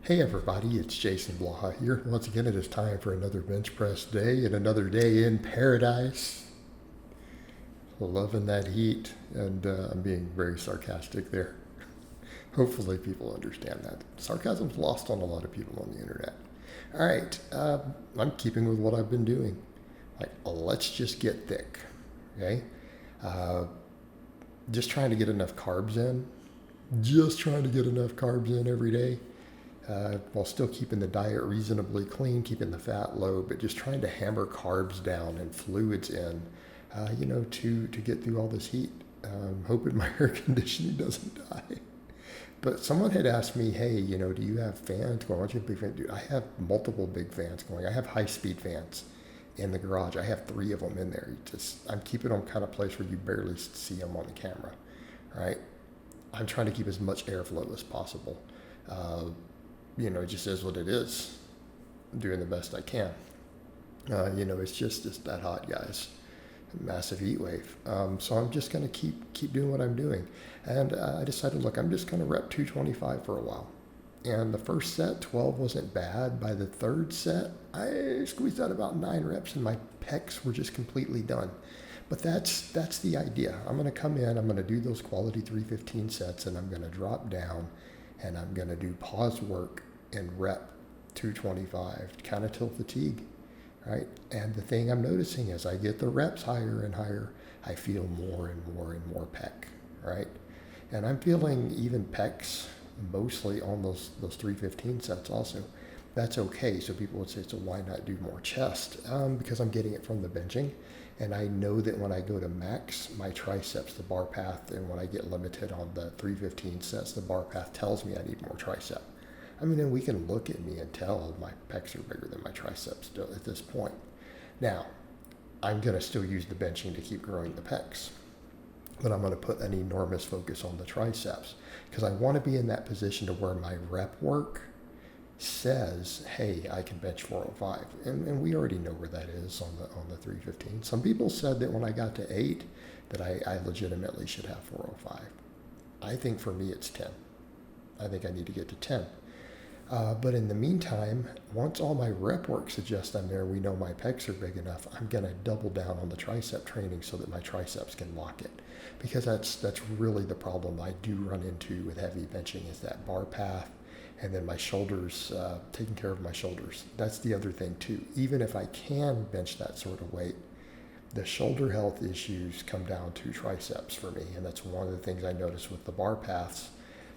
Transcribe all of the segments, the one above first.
Hey everybody, it's Jason Blaha here. Once again, it is time for another bench press day and another day in paradise. Loving that heat, and I'm being very sarcastic there. Hopefully, people understand that. Sarcasm's lost on a lot of people on the internet. All right, I'm keeping with what I've been doing. Like, let's just get thick, okay? Uh, just trying to get enough carbs in. Just trying to get enough carbs in every day. While still keeping the diet reasonably clean, keeping the fat low, but just trying to hammer carbs down and fluids in, to get through all this heat. Hoping my air conditioning doesn't die. But someone had asked me, hey, do you have fans going? Why don't you have big fans? Dude, I have multiple big fans going. I have high-speed fans in the garage. I have 3 of them in there. I'm keeping them kind of place where you barely see them on the camera, right? I'm trying to keep as much airflow as possible. It just is what it is. I'm doing the best I can. It's just that hot, guys. Massive heat wave. So I'm just going to keep doing what I'm doing. And I decided, look, I'm just going to rep 225 for a while. And the first set, 12 wasn't bad. By the third set, I squeezed out about 9 reps and my pecs were just completely done. But that's the idea. I'm going to come in, I'm going to do those quality 315 sets, and I'm going to drop down and I'm going to do pause work and rep 225, kind of till fatigue, right? And the thing I'm noticing is I get the reps higher and higher, I feel more and more and more pec, right? And I'm feeling even pecs mostly on those 315 sets also. That's okay. So people would say, so why not do more chest? Because I'm getting it from the benching. And I know that when I go to max, my triceps, the bar path, and when I get limited on the 315 sets, the bar path tells me I need more tricep. And we can look at me and tell my pecs are bigger than my triceps at this point. Now, I'm going to still use the benching to keep growing the pecs, but I'm going to put an enormous focus on the triceps because I want to be in that position to where my rep work says, hey, I can bench 405. And we already know where that is on the 315. Some people said that when I got to 8 that I legitimately should have 405. I think for me it's 10. I think I need to get to 10. But in the meantime, once all my rep work suggests I'm there, we know my pecs are big enough, I'm going to double down on the tricep training so that my triceps can lock it. Because that's really the problem I do run into with heavy benching is that bar path and then my shoulders, taking care of my shoulders. That's the other thing too. Even if I can bench that sort of weight, the shoulder health issues come down to triceps for me. And that's one of the things I notice with the bar paths.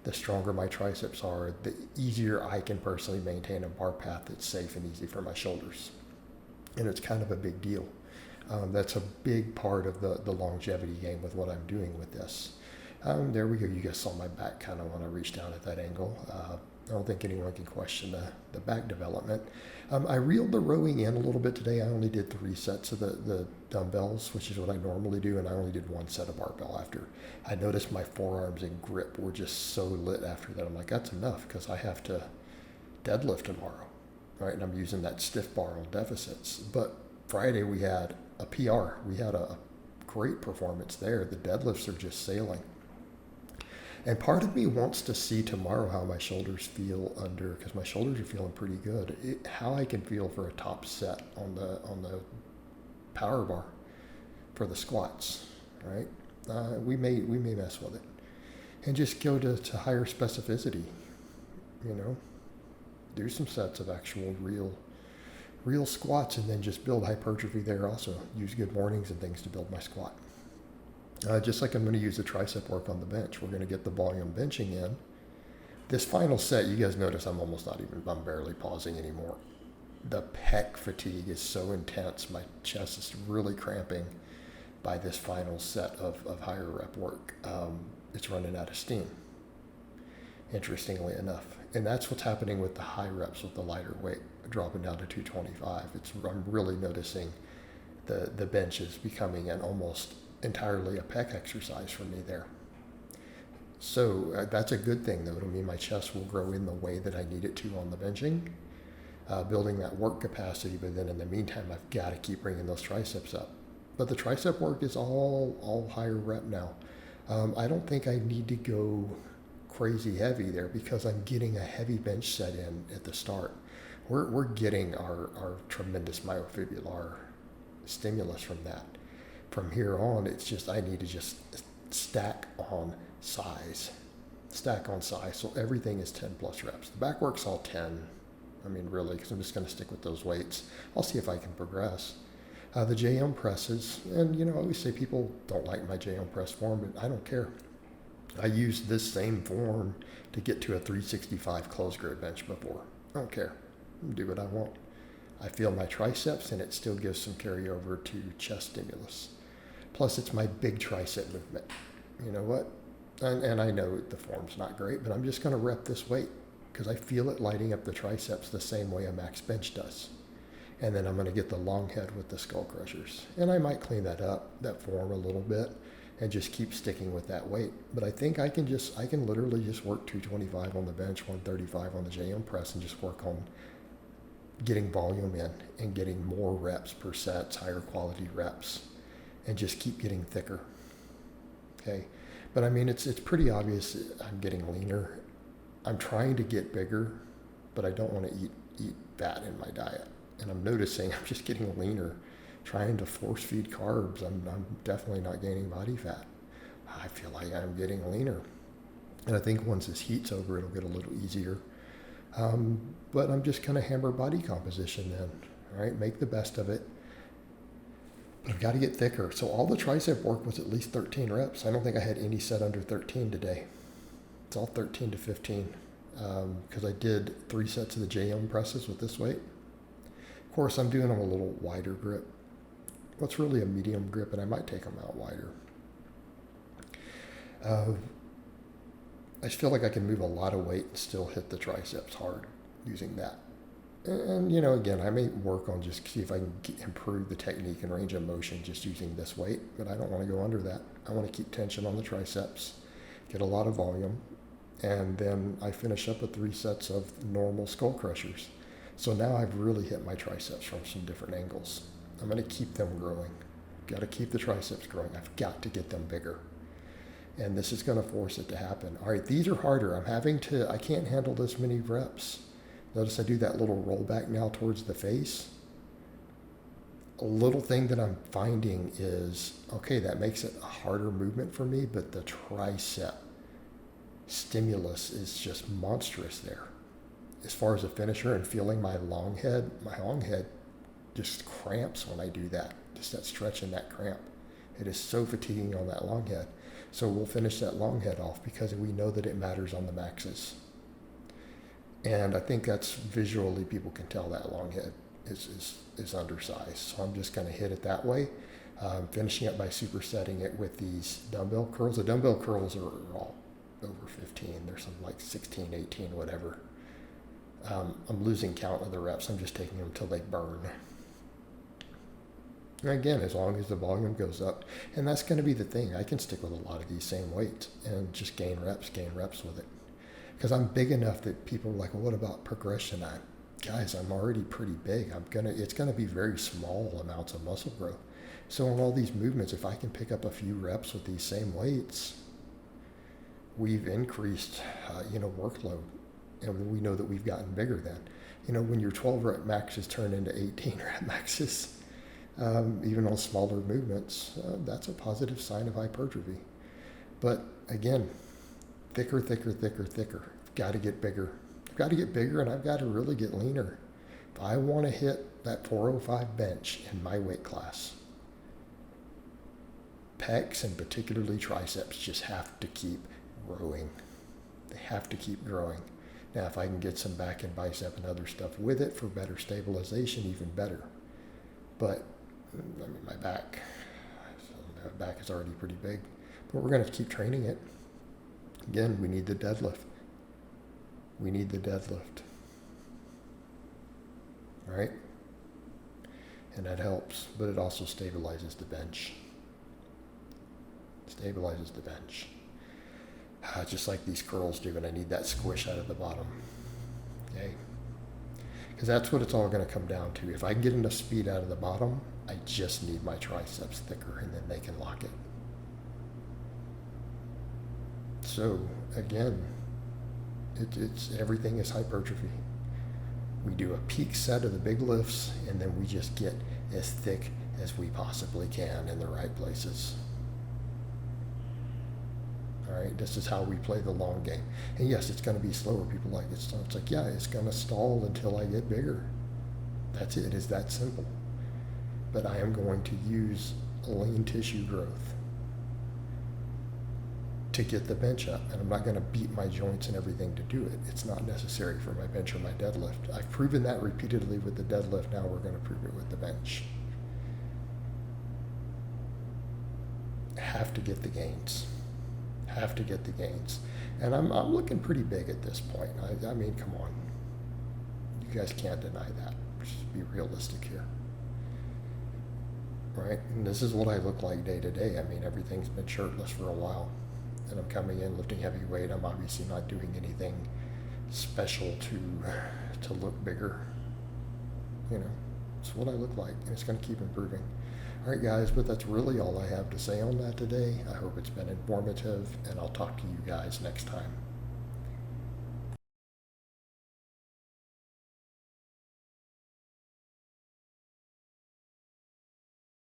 The stronger my triceps are, the easier I can personally maintain a bar path that's safe and easy for my shoulders. And it's kind of a big deal. That's a big part of the longevity game with what I'm doing with this. There we go. You guys saw my back kind of when I reached down at that angle. I don't think anyone can question the back development. I reeled the rowing in a little bit today. I only did 3 sets of the dumbbells, which is what I normally do, and I only did 1 set of barbell after. I noticed my forearms and grip were just so lit after that. I'm like, that's enough because I have to deadlift tomorrow, right? And I'm using that stiff bar on deficits. But Friday we had a PR. We had a great performance there. The deadlifts are just sailing. And part of me wants to see tomorrow how my shoulders feel because my shoulders are feeling pretty good. How I can feel for a top set on the power bar for the squats, right? We may mess with it, and just go to higher specificity. Do some sets of actual real squats, and then just build hypertrophy there. Also, use good mornings and things to build my squat. Just like I'm going to use the tricep work on the bench. We're going to get the volume benching in. This final set, you guys notice I'm barely pausing anymore. The pec fatigue is so intense. My chest is really cramping by this final set of higher rep work. It's running out of steam, interestingly enough. And that's what's happening with the high reps with the lighter weight, dropping down to 225. I'm really noticing the bench is becoming an almost entirely a pec exercise for me there. So that's a good thing, though. It'll mean my chest will grow in the way that I need it to on the benching, building that work capacity. But then in the meantime, I've got to keep bringing those triceps up. But the tricep work is all higher rep now. I don't think I need to go crazy heavy there because I'm getting a heavy bench set in at the start. We're getting our tremendous myofibrillar stimulus from that. From here on, it's just, I need to just stack on size. Stack on size. So everything is 10 plus reps. The back work's all 10. I mean, really, because I'm just going to stick with those weights. I'll see if I can progress. The JM presses, and you know, I always say people don't like my JM press form, but I don't care. I used this same form to get to a 365 closed grip bench before. I don't care. Do what I want. I feel my triceps, and it still gives some carryover to chest stimulus. Plus, it's my big tricep movement. You know what? And I know the form's not great, but I'm just going to rep this weight because I feel it lighting up the triceps the same way a max bench does. And then I'm going to get the long head with the Skullcrushers. And I might clean that up, that form a little bit, and just keep sticking with that weight. But I think I can literally just work 225 on the bench, 135 on the JM press, and just work on getting volume in and getting more reps per sets, higher quality reps, and just keep getting thicker. Okay. But I mean, it's pretty obvious I'm getting leaner. I'm trying to get bigger, but I don't want to eat fat in my diet. And I'm noticing I'm just getting leaner, trying to force feed carbs. I'm definitely not gaining body fat. I feel like I'm getting leaner. And I think once this heat's over, it'll get a little easier. But I'm just going to hammer body composition then, all right? Make the best of it. But I've got to get thicker. So all the tricep work was at least 13 reps. I don't think I had any set under 13 today. It's all 13 to 15 because I did 3 sets of the JM presses with this weight. Of course, I'm doing them a little wider grip. What's really a medium grip, and I might take them out wider. I just feel like I can move a lot of weight and still hit the triceps hard using that. And you know, again, I may work on just see if I can improve the technique and range of motion just using this weight, but I don't want to go under that. I want to keep tension on the triceps, get a lot of volume, and then I finish up with 3 sets of normal Skullcrushers. So now I've really hit my triceps from some different angles. I'm going to keep them growing. Got to keep the triceps growing. I've got to get them bigger. And this is going to force it to happen. All right, these are harder. I can't handle this many reps. Notice I do that little rollback now towards the face. A little thing that I'm finding is, okay, that makes it a harder movement for me, but the tricep stimulus is just monstrous there. As far as a finisher and feeling my long head just cramps when I do that. Just that stretch and that cramp. It is so fatiguing on that long head. So we'll finish that long head off because we know that it matters on the maxes. And I think that's visually, people can tell that long head is undersized. So I'm just going to hit it that way. Finishing up by supersetting it with these dumbbell curls. The dumbbell curls are all over 15. There's some like 16, 18, whatever. I'm losing count of the reps. I'm just taking them till they burn. And again, as long as the volume goes up, and that's going to be the thing. I can stick with a lot of these same weights and just gain reps with it. Because I'm big enough that people are like, well, what about progression? Guys, I'm already pretty big. It's gonna be very small amounts of muscle growth. So on all these movements, if I can pick up a few reps with these same weights, we've increased, workload, and we know that we've gotten bigger then. You know, when your 12 rep maxes turn into 18 rep maxes, even on smaller movements, that's a positive sign of hypertrophy. But again, thicker. Got to get bigger. I've got to get bigger, and I've got to really get leaner. If I want to hit that 405 bench in my weight class, pecs and particularly triceps just have to keep growing. They have to keep growing. Now, if I can get some back and bicep and other stuff with it for better stabilization, even better. But I mean, my back is already pretty big. But we're going to keep training it. Again, we need the deadlift. Right? And that helps, but it also stabilizes the bench. Just like these curls do, and I need that squish out of the bottom. Okay? Because that's what it's all going to come down to. If I can get enough speed out of the bottom, I just need my triceps thicker, and then they can lock it. So, again, It's everything is hypertrophy. We do a peak set of the big lifts, and then we just get as thick as we possibly can in the right places. All right, this is how we play the long game. And yes, it's going to be slower. People like it. So it's like, yeah, it's going to stall until I get bigger. That's it. It is that simple. But I am going to use lean tissue growth to get the bench up, and I'm not going to beat my joints and everything to do it. It's not necessary for my bench or my deadlift. I've proven that repeatedly with the deadlift. Now we're going to prove it with the bench. Have to get the gains. Have to get the gains. And I'm looking pretty big at this point. I mean, come on. You guys can't deny that. Just be realistic here. Right? And this is what I look like day to day. I mean, everything's been shirtless for a while. And I'm coming in lifting heavy weight. I'm obviously not doing anything special to look bigger. You know, it's what I look like, and it's going to keep improving. All right, guys, but that's really all I have to say on that today. I hope it's been informative, and I'll talk to you guys next time.